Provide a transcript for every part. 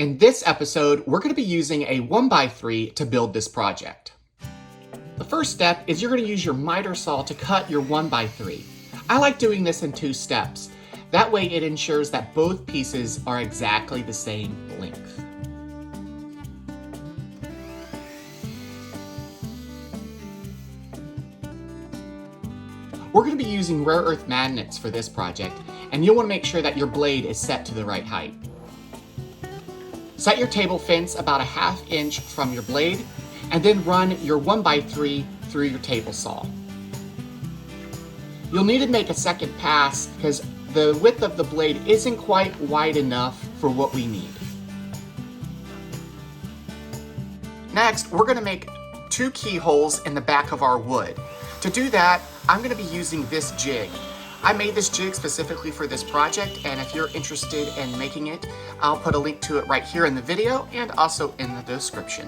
In this episode, we're going to be using a 1x3 to build this project. The first step is you're going to use your miter saw to cut your 1x3. I like doing this in 2 steps. That way it ensures that both pieces are exactly the same length. We're going to be using rare earth magnets for this project, and you'll want to make sure that your blade is set to the right height. Set your table fence about a 1/2 inch from your blade, and then run your 1x3 through your table saw. You'll need to make a second pass because the width of the blade isn't quite wide enough for what we need. Next, we're going to make 2 keyholes in the back of our wood. To do that, I'm going to be using this jig. I made this jig specifically for this project, and if you're interested in making it, I'll put a link to it right here in the video and also in the description.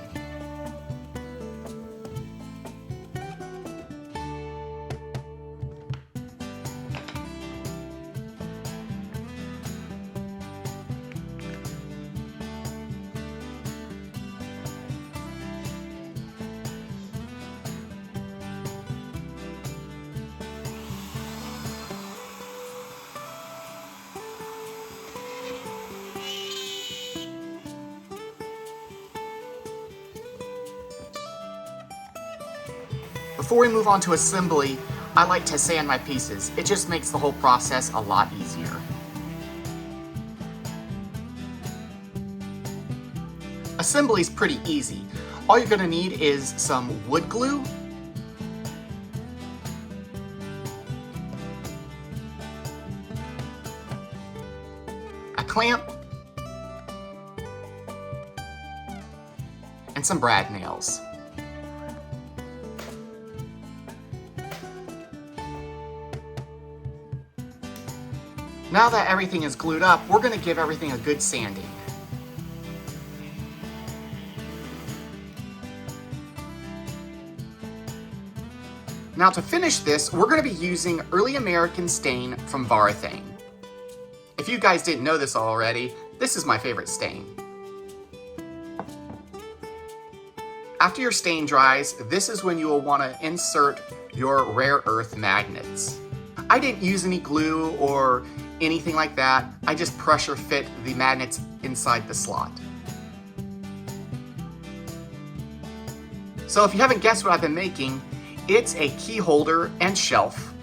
Before we move on to assembly, I like to sand my pieces. It just makes the whole process a lot easier. Assembly is pretty easy. All you're going to need is some wood glue, a clamp, and some brad nails. Now that everything is glued up, we're going to give everything a good sanding. Now to finish this, we're going to be using Early American stain from Varethane. If you guys didn't know this already, this is my favorite stain. After your stain dries, this is when you will want to insert your rare earth magnets. I didn't use any glue or anything like that. I just pressure fit the magnets inside the slot. So if you haven't guessed what I've been making, it's a key holder and shelf.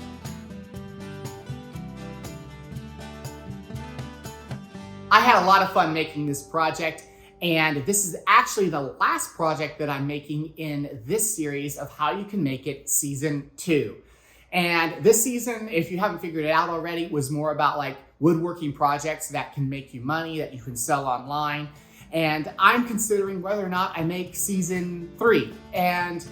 I had a lot of fun making this project, and this is actually the last project that I'm making in this series of How You Can Make It Season 2. And this season, if you haven't figured it out already, was more about like woodworking projects that can make you money, that you can sell online. And I'm considering whether or not I make season 3. And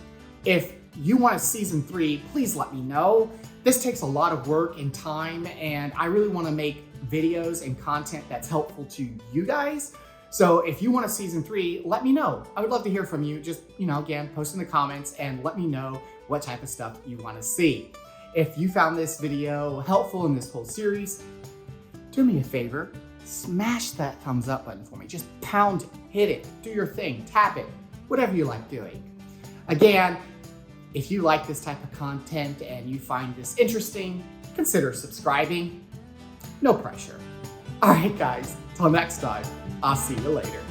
if you want a season 3, please let me know. This takes a lot of work and time, and I really want to make videos and content that's helpful to you guys. So if you want a season 3, let me know. I would love to hear from you. Just, again, post in the comments and let me know what type of stuff you want to see. If you found this video helpful in this whole series, do me a favor, smash that thumbs up button for me. Just pound it, hit it, do your thing, tap it, whatever you like doing. Again, if you like this type of content and you find this interesting, consider subscribing. No pressure. All right, guys, till next time, I'll see you later.